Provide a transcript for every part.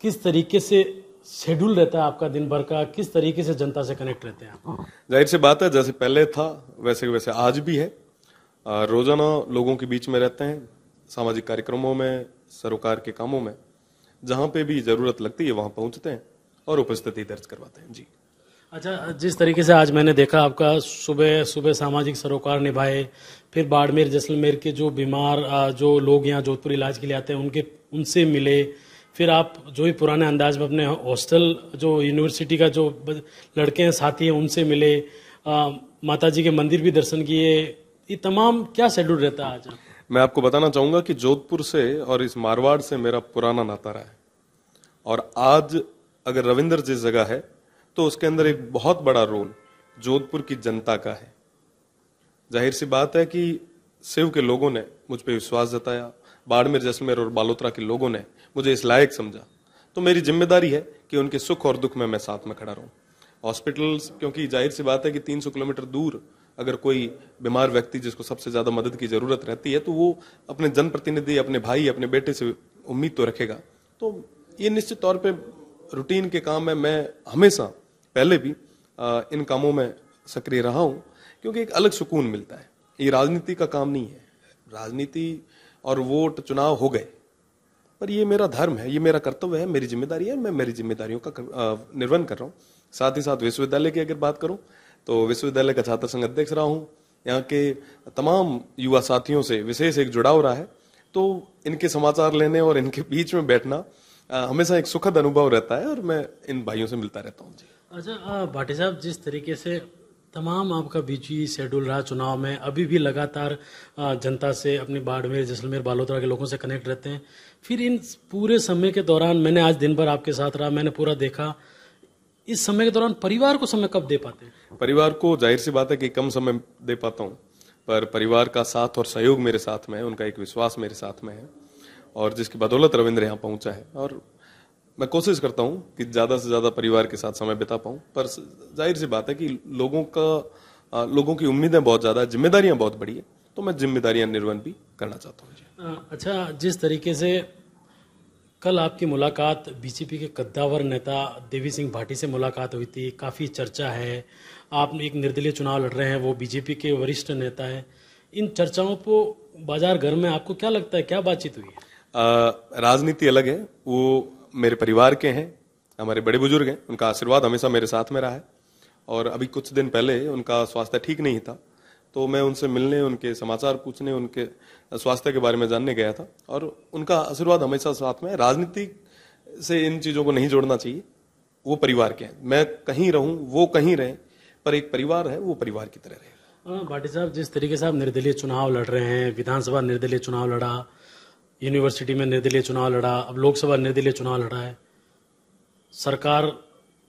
किस तरीके से शेड्यूल रहता है आपका दिन भर का, किस तरीके से जनता से कनेक्ट रहते हैं आप? जाहिर सी बात है, जैसे पहले था वैसे वैसे आज भी है। रोजाना लोगों के बीच में रहते हैं, सामाजिक कार्यक्रमों में, सरोकार के कामों में, जहां पे भी जरूरत लगती है वहां पहुंचते हैं और उपस्थिति दर्ज करवाते हैं। जी। अच्छा, जिस तरीके से आज मैंने देखा आपका सुबह सुबह सामाजिक सरोकार निभाए, फिर बाड़मेर जैसलमेर के जो बीमार जो लोग यहाँ जोधपुर इलाज के लिए आते हैं उनसे मिले, फिर आप जो ही पुराने अंदाज में अपने हॉस्टल जो यूनिवर्सिटी का जो लड़के हैं साथी हैं उनसे मिले, माता जी के मंदिर भी दर्शन किए। ये तमाम क्या शेड्यूल रहता है आज? मैं आपको बताना चाहूंगा कि जोधपुर से और इस मारवाड़ से मेरा पुराना नाता रहा है, और आज अगर रविंद्र जिस जगह है तो उसके अंदर एक बहुत बड़ा रोल जोधपुर की जनता का है। जाहिर सी बात है कि शिव के लोगों ने मुझ पर विश्वास जताया, बाड़मेर जैसलमेर और बालोतरा के लोगों ने मुझे इस लायक समझा, तो मेरी जिम्मेदारी है कि उनके सुख और दुख में मैं साथ में खड़ा रहूं। हॉस्पिटल्स, क्योंकि जाहिर सी बात है कि 300 किलोमीटर दूर अगर कोई बीमार व्यक्ति जिसको सबसे ज्यादा मदद की जरूरत रहती है तो वो अपने जनप्रतिनिधि, अपने भाई, अपने बेटे से उम्मीद तो रखेगा। तो ये निश्चित तौर पे रूटीन के काम है। मैं हमेशा पहले भी इन कामों में सक्रिय रहा हूं, क्योंकि एक अलग सुकून मिलता है। ये राजनीति का काम नहीं है, राजनीति और वोट चुनाव हो गए, पर ये मेरा धर्म है, ये मेरा कर्तव्य है, मेरी जिम्मेदारी है। मैं मेरी जिम्मेदारियों का निर्वहन कर रहा हूँ। साथ ही साथ विश्वविद्यालय की अगर बात करूं तो विश्वविद्यालय का छात्र संघ अध्यक्ष रहा हूं। यहाँ के तमाम युवा साथियों से विशेष एक जुड़ाव रहा है, तो इनके समाचार लेने और इनके बीच में बैठना हमेशा एक सुखद अनुभव रहता है, और मैं इन भाइयों से मिलता रहता हूँ। जी। अच्छा भाटी साहब, जिस तरीके से तमाम आपका बिजी शेड्यूल रहा चुनाव में, अभी भी लगातार जनता से, अपनी बाड़मेर जैसलमेर बालोतरा के लोगों से कनेक्ट रहते हैं, फिर इन पूरे समय के दौरान मैंने आज दिन भर आपके साथ रहा, मैंने पूरा देखा, इस समय के दौरान परिवार को समय कब दे पाते हैं? परिवार को जाहिर सी बात है कि कम समय दे पाता हूँ, पर परिवार का साथ और सहयोग मेरे साथ में है, उनका एक विश्वास मेरे साथ में है, और जिसकी बदौलत रविंद्र यहाँ पहुंचा है। और मैं कोशिश करता हूँ कि ज्यादा से ज्यादा परिवार के साथ समय बिता पाऊँ, पर जाहिर सी बात है कि लोगों की उम्मीदें बहुत ज्यादा, जिम्मेदारियां बहुत बड़ी है, तो मैं जिम्मेदारियां निर्वहन भी करना चाहता हूँ। अच्छा, जिस तरीके से कल आपकी मुलाकात बीजेपी के कद्दावर नेता देवी सिंह भाटी से मुलाकात हुई थी, काफ़ी चर्चा है, आप एक निर्दलीय चुनाव लड़ रहे हैं, वो बीजेपी के वरिष्ठ नेता है, इन चर्चाओं को बाजार घर में आपको क्या लगता है, क्या बातचीत हुई है? राजनीति अलग है, वो मेरे परिवार के हैं, हमारे बड़े बुजुर्ग हैं, उनका आशीर्वाद हमेशा मेरे साथ में रहा है, और अभी कुछ दिन पहले उनका स्वास्थ्य ठीक नहीं था, तो मैं उनसे मिलने, उनके समाचार पूछने, उनके स्वास्थ्य के बारे में जानने गया था, और उनका आशीर्वाद हमेशा साथ में है। राजनीति से इन चीजों को नहीं जोड़ना चाहिए, वो परिवार के हैं, मैं कहीं रहूं वो कहीं रहे, पर एक परिवार है, वो परिवार की तरह रहे। भाटी साहब, जिस तरीके से आप निर्दलीय चुनाव लड़ रहे हैं, विधानसभा निर्दलीय चुनाव लड़ा, यूनिवर्सिटी में निर्दलीय चुनाव लड़ा, अब लोकसभा निर्दलीय चुनाव लड़ा है, सरकार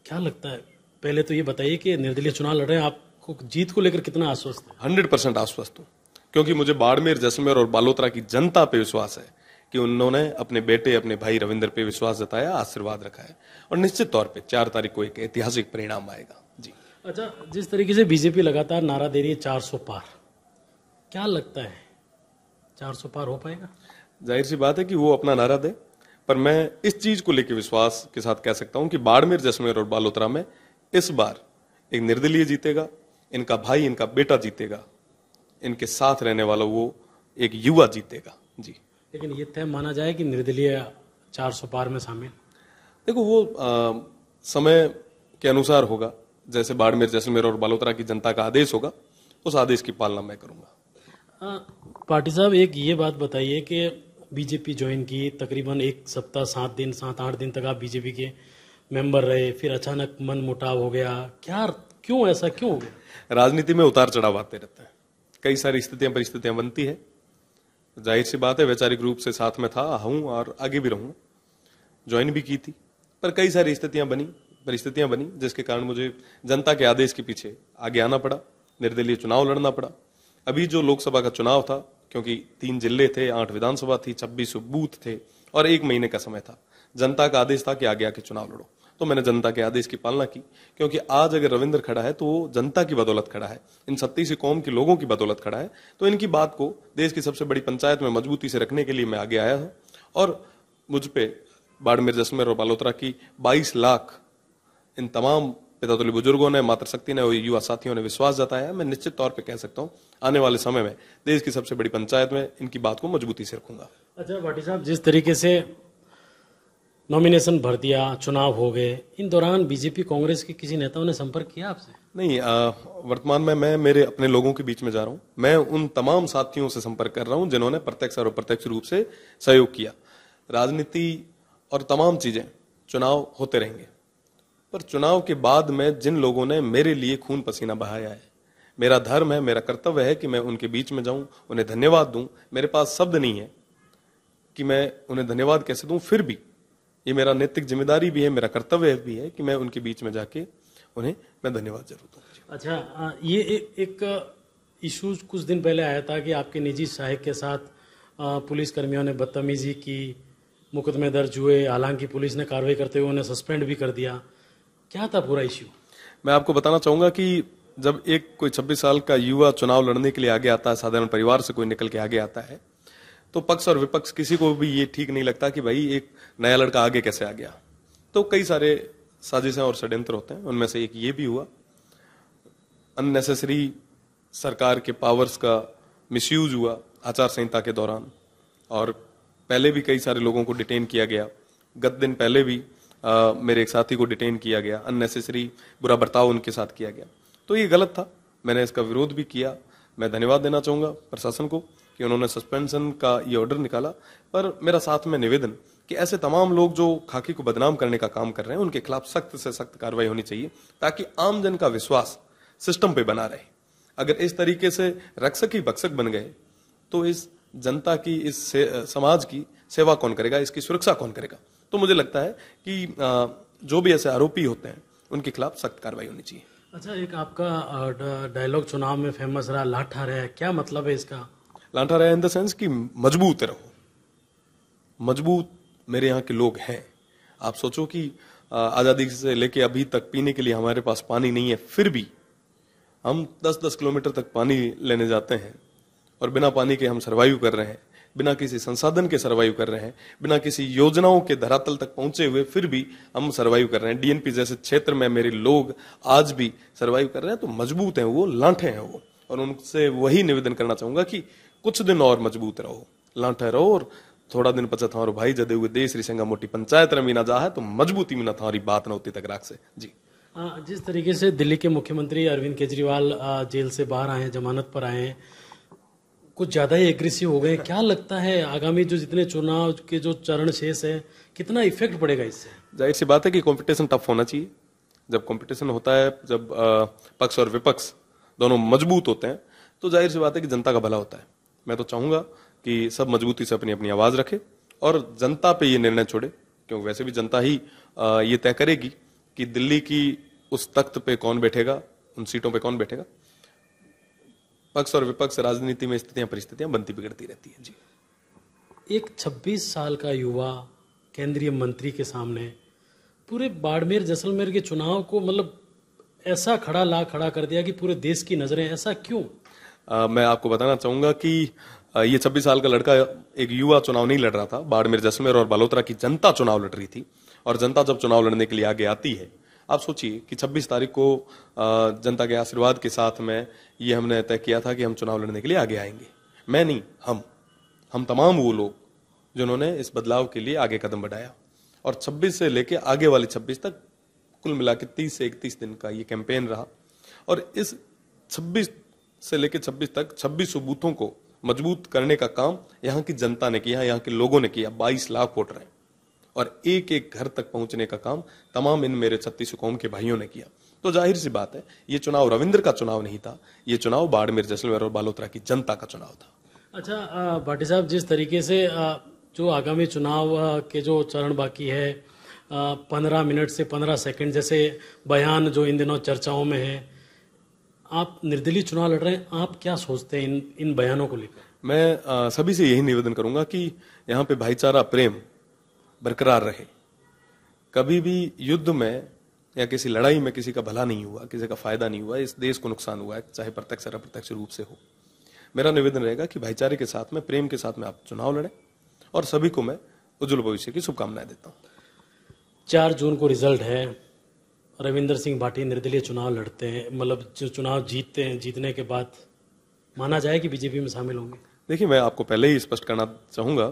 क्या लगता है, पहले तो ये बताइए कि निर्दलीय चुनाव लड़ रहे हैं, आपको जीत को लेकर कितना आश्वस्त है? 100% आश्वस्त हूँ, क्योंकि मुझे बाड़मेर जैसलमेर और बालोतरा की जनता पे विश्वास है कि उन्होंने अपने बेटे, अपने भाई रविंद्र पे विश्वास जताया, आशीर्वाद रखा है, और निश्चित तौर पे 4 तारीख को एक ऐतिहासिक परिणाम आएगा। जी। अच्छा, जिस तरीके से बीजेपी लगातार नारा दे रही है 400 पार, क्या लगता है 400 पार हो पाएगा? जाहिर सी बात है कि वो अपना नारा दे, पर मैं इस चीज को लेकर विश्वास के साथ कह सकता हूं कि बाड़मेर जैसलमेर और बालोतरा में इस बार एक निर्दलीय जीतेगा, इनका भाई, इनका बेटा जीतेगा, इनके साथ रहने वाला वो एक युवा जीतेगा। जी। लेकिन ये तय माना जाए कि निर्दलीय 400 पार में शामिल? देखो, वो समय के अनुसार होगा, जैसे बाड़मेर जैसलमेर और बालोतरा की जनता का आदेश होगा, उस आदेश की पालना मैं करूंगा। पाटी साहब, एक ये बात बताइए कि बीजेपी ज्वाइन की, तकरीबन एक सप्ताह, 7-8 दिन तक आप बीजेपी के मेंबर रहे, फिर अचानक मन मुटाव हो गया, क्या, क्यों, ऐसा क्यों हो गया? राजनीति में उतार चढ़ाव आते रहते हैं, कई सारी परिस्थितियां बनती है। जाहिर सी बात है, वैचारिक रूप से साथ में था, हूं और आगे भी रहूंगा, ज्वाइन भी की थी, पर कई सारी परिस्थितियां बनी जिसके कारण मुझे जनता के आदेश के पीछे आगे आना पड़ा, निर्दलीय चुनाव लड़ना पड़ा। अभी जो लोकसभा का चुनाव था, क्योंकि 3 जिले थे, 8 विधानसभा थी, 26 बूथ थे और 1 महीने का समय था, जनता का आदेश था कि आगे आके चुनाव लड़ो, तो मैंने जनता के आदेश की पालना की। क्योंकि आज अगर रविंद्र खड़ा है तो वो जनता की बदौलत खड़ा है, इन 37 कौम के लोगों की बदौलत खड़ा है, तो इनकी बात को देश की सबसे बड़ी पंचायत में मजबूती से रखने के लिए मैं आगे आया हूं, और मुझ पे बाड़मेर, जैसलमेर और बालोतरा की 22 लाख इन तमाम पितातुल्य बुजुर्गों ने, मातृशक्ति ने और युवा साथियों ने विश्वास जताया है। मैं निश्चित तौर पे कह सकता हूँ आने वाले समय में देश की सबसे बड़ी पंचायत में इनकी बात को मजबूती से रखूंगा। अच्छा भाटी साहब, जिस तरीके से नॉमिनेशन भर दिया, चुनाव हो गए, इन दौरान बीजेपी कांग्रेस के किसी नेताओं ने संपर्क किया आपसे? नहीं, वर्तमान में मैं मेरे अपने लोगों के बीच में जा रहा हूँ। मैं उन तमाम साथियों से संपर्क कर रहा हूँ जिन्होंने प्रत्यक्ष और अप्रत्यक्ष रूप से सहयोग किया। राजनीति और तमाम चीजें, चुनाव होते रहेंगे, पर चुनाव के बाद में जिन लोगों ने मेरे लिए खून पसीना बहाया है, मेरा धर्म है, मेरा कर्तव्य है कि मैं उनके बीच में जाऊं, उन्हें धन्यवाद दूं। मेरे पास शब्द नहीं है कि मैं उन्हें धन्यवाद कैसे दूं, फिर भी ये मेरा नैतिक जिम्मेदारी भी है, मेरा कर्तव्य भी है कि मैं उनके बीच में जाके उन्हें मैं धन्यवाद जरूर दूं। अच्छा, ये एक इशू कुछ दिन पहले आया था कि आपके निजी सहायक के साथ पुलिस कर्मियों ने बदतमीजी की, मुकदमे दर्ज हुए, हालांकि पुलिस ने कार्रवाई करते हुए उन्हें सस्पेंड भी कर दिया। क्या था पूरा इश्यू? मैं आपको बताना चाहूंगा कि जब एक कोई 26 साल का युवा चुनाव लड़ने के लिए आगे आता है, साधारण परिवार से कोई निकल के आगे आता है, तो पक्ष और विपक्ष किसी को भी ये ठीक नहीं लगता कि भाई एक नया लड़का आगे कैसे आ गया। तो कई सारे साजिशें और षड्यंत्र होते हैं, उनमें से एक ये भी हुआ। अननेसेसरी सरकार के पावर्स का मिसयूज हुआ आचार संहिता के दौरान, और पहले भी कई सारे लोगों को डिटेन किया गया। गत दिन पहले भी मेरे एक साथी को डिटेन किया गया, अननेसेसरी बुरा बर्ताव उनके साथ किया गया। तो ये गलत था, मैंने इसका विरोध भी किया। मैं धन्यवाद देना चाहूंगा प्रशासन को कि उन्होंने सस्पेंशन का ये ऑर्डर निकाला। पर मेरा साथ में निवेदन कि ऐसे तमाम लोग जो खाकी को बदनाम करने का काम कर रहे हैं, उनके खिलाफ सख्त से सख्त कार्रवाई होनी चाहिए, ताकि आम जन का विश्वास सिस्टम पे बना रहे। अगर इस तरीके से रक्षक ही भक्षक बन गए तो इस जनता की, इस समाज की सेवा कौन करेगा, इसकी सुरक्षा कौन करेगा? तो मुझे लगता है कि जो भी ऐसे आरोपी होते हैं उनके खिलाफ सख्त कार्रवाई होनी चाहिए। अच्छा, एक आपका डायलॉग चुनाव में फेमस रहा, लाठा रहे, क्या मतलब है इसका? लाठा रहे इन द सेंस कि मजबूत रहो। मजबूत मेरे यहाँ के लोग हैं। आप सोचो कि आजादी से लेके अभी तक पीने के लिए हमारे पास पानी नहीं है, फिर भी हम 10-10 किलोमीटर तक पानी लेने जाते हैं और बिना पानी के हम सर्वाइव कर रहे हैं, बिना किसी संसाधन के सर्वाइव कर रहे हैं, बिना किसी योजनाओं के धरातल तक पहुंचे हुए फिर भी हम सर्वाइव कर रहे हैं। डीएनपी जैसे क्षेत्र में मेरे लोग आज भी सर्वाइव कर रहे हैं। तो मजबूत हैं वो, लांठे हैं वो, और उनसे वही निवेदन करना चाहूंगा कि कुछ दिन और मजबूत रहो, लांठे रहो, और थोड़ा दिन पचा थारो भाई जदे हुए देश रिसंगा मोटी पंचायत रमी ना जा है, तो मजबूती में ना थारी बात ना होती तक राख से। जी, जिस तरीके से दिल्ली के मुख्यमंत्री अरविंद केजरीवाल जेल से बाहर आए हैं, जमानत पर आए हैं, कुछ ज्यादा ही एग्रेसिव हो गए, क्या लगता है आगामी जो जितने चुनाव के जो चरण शेष है, कितना इफेक्ट पड़ेगा इससे? जाहिर सी बात है कि कंपटीशन टफ होना चाहिए। जब कंपटीशन होता है, जब पक्ष और विपक्ष दोनों मजबूत होते हैं, तो जाहिर सी बात है कि जनता का भला होता है। मैं तो चाहूंगा कि सब मजबूती से अपनी अपनी आवाज रखे और जनता पे ये निर्णय छोड़े, क्योंकि वैसे भी जनता ही ये तय करेगी कि दिल्ली की उस तख्त पे कौन बैठेगा, उन सीटों पे कौन बैठेगा। पक्ष और विपक्ष राजनीति में स्थितियां परिस्थितियां बनती बिगड़ती रहती है। जी, एक 26 साल का युवा केंद्रीय मंत्री के सामने पूरे बाड़मेर जैसलमेर के चुनाव को मतलब ऐसा खड़ा कर दिया कि पूरे देश की नजरें, ऐसा क्यों? मैं आपको बताना चाहूंगा कि ये 26 साल का लड़का एक युवा चुनाव नहीं लड़ रहा था। बाड़मेर, जैसलमेर और बालोतरा की जनता चुनाव लड़ रही थी, और जनता जब चुनाव लड़ने के लिए आगे आती है, आप सोचिए कि 26 तारीख को जनता के आशीर्वाद के साथ में ये हमने तय किया था कि हम चुनाव लड़ने के लिए आगे आएंगे। मैं नहीं, हम तमाम वो लोग जिन्होंने इस बदलाव के लिए आगे कदम बढ़ाया। और 26 से लेके आगे वाले 26 तक कुल मिला के 30 से 31 दिन का ये कैंपेन रहा, और इस 26 से लेके 26 तक 26 बूथों को मजबूत करने का काम यहाँ की जनता ने किया, यहाँ के लोगों ने किया। 22 लाख वोटर हैं, और एक एक घर तक पहुंचने का काम तमाम इन मेरे 36 कौम के भाइयों ने किया। तो जाहिर सी बात है, ये चुनाव रविंद्र का चुनाव नहीं था, ये चुनाव बाड़मेर, जैसलमेर और बालोतरा की जनता का चुनाव था। अच्छा भाटी साहब, जिस तरीके से जो आगामी चुनाव के जो चरण बाकी है, 15 मिनट से 15 सेकंड जैसे बयान जो इन दिनों चर्चाओं में है, आप निर्दलीय चुनाव लड़ रहे हैं, आप क्या सोचते हैं इन बयानों को लेकर? मैं सभी से यही निवेदन करूंगा कि यहाँ पे भाईचारा, प्रेम बरकरार रहे। कभी भी युद्ध में या किसी लड़ाई में किसी का भला नहीं हुआ, किसी का फायदा नहीं हुआ, इस देश को नुकसान हुआ है, चाहे प्रत्यक्ष या अप्रत्यक्ष रूप से हो। मेरा निवेदन रहेगा कि भाईचारे के साथ में, प्रेम के साथ में आप चुनाव लड़ें, और सभी को मैं उज्जवल भविष्य की शुभकामनाएं देता हूं। 4 जून को रिजल्ट है, रविंदर सिंह भाटी निर्दलीय चुनाव लड़ते हैं, मतलब जो चुनाव जीतते हैं, जीतने के बाद माना जाए कि बीजेपी में शामिल होंगे? देखिए, मैं आपको पहले ही स्पष्ट करना चाहूंगा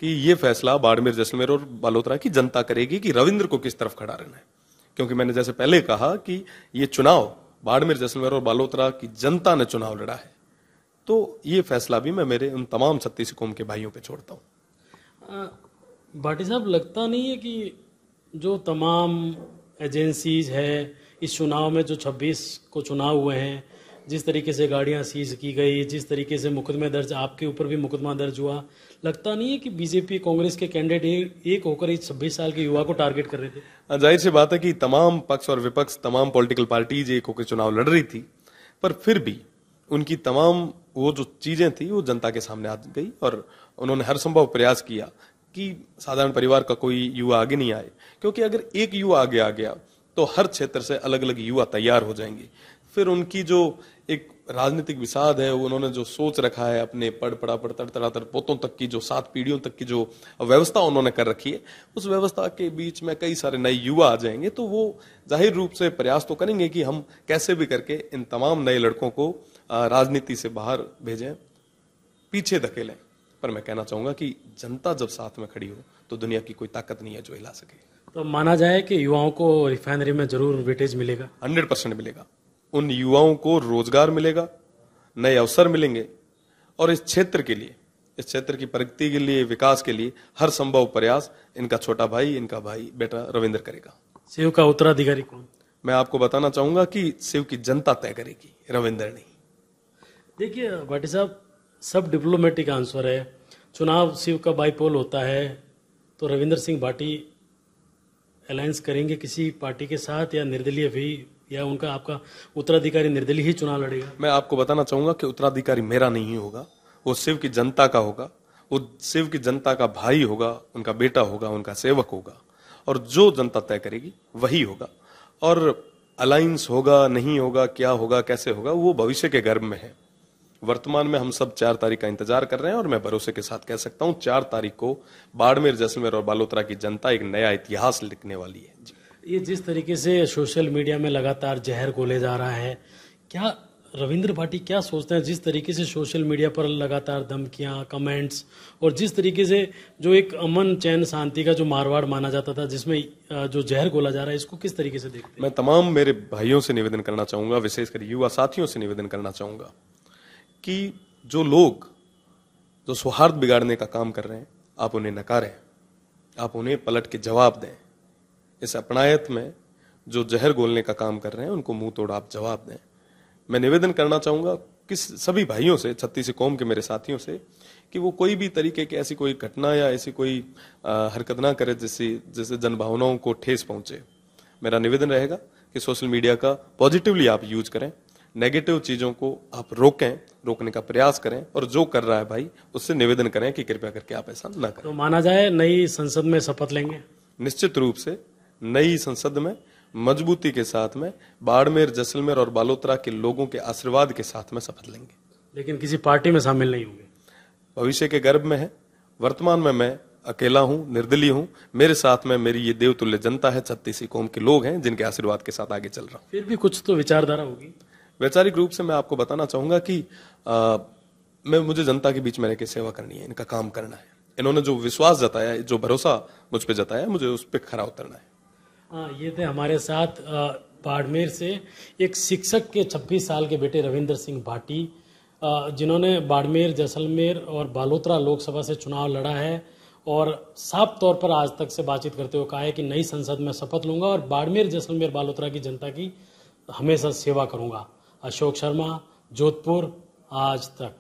कि ये फैसला बाड़मेर, जैसलमेर और बालोतरा की जनता करेगी कि रविंद्र को किस तरफ खड़ा रहना है। क्योंकि मैंने जैसे पहले कहा कि ये चुनाव बाड़मेर, जैसलमेर और बालोतरा की जनता ने चुनाव लड़ा है, तो ये फैसला भी मैं मेरे उन तमाम 36 कौम के भाइयों पे छोड़ता हूँ। भाटी साहब, लगता नहीं है कि जो तमाम एजेंसीज है इस चुनाव में, जो 26 को चुनाव हुए हैं, जिस तरीके से गाड़ियां सीज की गई, जिस तरीके से मुकदमे दर्ज, आपके ऊपर भी मुकदमा दर्ज हुआ, लगता नहीं है कि बीजेपी कांग्रेस के कैंडिडेट एक होकर इस 26 साल के युवा को टारगेट कर रहे थे? जाहिर सी बात है कि तमाम पक्ष और विपक्ष, तमाम पॉलिटिकल पार्टीज एक होकर चुनाव लड़ रही थी, पर फिर भी उनकी तमाम वो जो चीजें थी वो जनता के सामने आ गई और उन्होंने हर संभव प्रयास किया कि साधारण परिवार का कोई युवा आगे नहीं आए। क्योंकि अगर एक युवा आगे आ गया तो हर क्षेत्र से अलग अलग युवा तैयार हो जाएंगे। फिर उनकी जो एक राजनीतिक विषाद है, उन्होंने जो सोच रखा है अपने पढ़ पढ़ा पढ़ तड़तड़ातर पोतों तक की, जो 7 पीढ़ियों तक की जो व्यवस्था उन्होंने कर रखी है, उस व्यवस्था के बीच में कई सारे नए युवा आ जाएंगे। तो वो जाहिर रूप से प्रयास तो करेंगे कि हम कैसे भी करके इन तमाम नए लड़कों को राजनीति से बाहर भेजें, पीछे धकेलें। पर मैं कहना चाहूंगा कि जनता जब साथ में खड़ी हो तो दुनिया की कोई ताकत नहीं है जो हिला सके। तो माना जाए कि युवाओं को रिफाइनरी में जरूर वेटेज मिलेगा? 100% मिलेगा। उन युवाओं को रोजगार मिलेगा, नए अवसर मिलेंगे और इस क्षेत्र के लिए, इस क्षेत्र की प्रगति के लिए, विकास के लिए हर संभव प्रयास इनका छोटा भाई, इनका भाई बेटा रविंद्र करेगा। शिव का उत्तराधिकारी कौन? मैं आपको बताना चाहूंगा कि शिव की जनता तय करेगी, रविंद्र नहीं। देखिए भाटी साहब, सब डिप्लोमेटिक आंसर है। चुनाव शिव का बाईपोल होता है, तो रविंदर सिंह भाटी अलायंस करेंगे किसी पार्टी के साथ, या निर्दलीय भी, या उनका आपका उत्तराधिकारी निर्दलीय ही चुनाव लड़ेगा? मैं आपको बताना चाहूंगा कि उत्तराधिकारी मेरा नहीं होगा, वो शिव की जनता का होगा, वो शिव की जनता का भाई होगा, उनका बेटा होगा, उनका सेवक होगा, और जो जनता तय करेगी वही होगा। और अलायंस होगा नहीं होगा, क्या होगा, कैसे होगा, वो भविष्य के गर्भ में है। वर्तमान में हम सब 4 तारीख का इंतजार कर रहे हैं और मैं भरोसे के साथ कह सकता हूं 4 तारीख को बाड़मेर, जैसलमेर और बालोतरा की जनता एक नया इतिहास लिखने वाली है। जी। ये जिस तरीके से सोशल मीडिया में लगातार जहर घोले जा रहा है, क्या रविंद्र भाटी क्या सोचते हैं? जिस तरीके से सोशल मीडिया पर लगातार धमकियां, कमेंट्स, और जिस तरीके से जो एक अमन चैन शांति का जो मारवाड़ माना जाता था, जिसमें जो जहर घोला जा रहा है, इसको किस तरीके से देखते हैं? मैं तमाम मेरे भाइयों से निवेदन करना चाहूंगा, विशेषकर युवा साथियों से निवेदन करना चाहूंगा कि जो लोग जो सौहार्द बिगाड़ने का काम कर रहे हैं, आप उन्हें नकारें, आप उन्हें पलट के जवाब दें। इस अपनायत में जो जहर घोलने का काम कर रहे हैं, उनको मुंह तोड़ आप जवाब दें। मैं निवेदन करना चाहूंगा कि सभी भाइयों से, 36 कौम के मेरे साथियों से, कि वो कोई भी तरीके की ऐसी कोई घटना या ऐसी कोई हरकत ना करे जिससे जनभावनाओं को ठेस पहुंचे। मेरा निवेदन रहेगा कि सोशल मीडिया का पॉजिटिवली आप यूज करें, नेगेटिव चीजों को आप रोकने का प्रयास करें, और जो कर रहा है भाई उससे निवेदन करें कि कृपया करके आप ऐसा ना करें। तो माना जाए नई संसद में शपथ लेंगे? निश्चित रूप से नई संसद में मजबूती के साथ में बाड़मेर, जैसलमेर और बालोतरा के लोगों के आशीर्वाद के साथ में शपथ लेंगे। लेकिन किसी पार्टी में शामिल नहीं होंगे? भविष्य के गर्भ में है। वर्तमान में मैं अकेला हूं, निर्दलीय हूं। मेरे साथ में मेरी ये देवतुल्य जनता है, 36 कौम के लोग हैं जिनके आशीर्वाद के साथ आगे चल रहा हूं। फिर भी कुछ तो विचारधारा होगी? वैचारिक रूप से मैं आपको बताना चाहूंगा कि मुझे जनता के बीच में रहकर सेवा करनी है, इनका काम करना है। इन्होंने जो विश्वास जताया, जो भरोसा मुझ पे जताया, मुझे उस पर खरा उतरना है। ये थे हमारे साथ बाड़मेर से एक शिक्षक के 26 साल के बेटे रविंदर सिंह भाटी, जिन्होंने बाड़मेर, जैसलमेर और बालोतरा लोकसभा से चुनाव लड़ा है, और साफ तौर पर आज तक से बातचीत करते हुए कहा है कि नई संसद में शपथ लूंगा और बाड़मेर, जैसलमेर, बालोतरा की जनता की हमेशा सेवा करूंगा। अशोक शर्मा, जोधपुर, आज तक।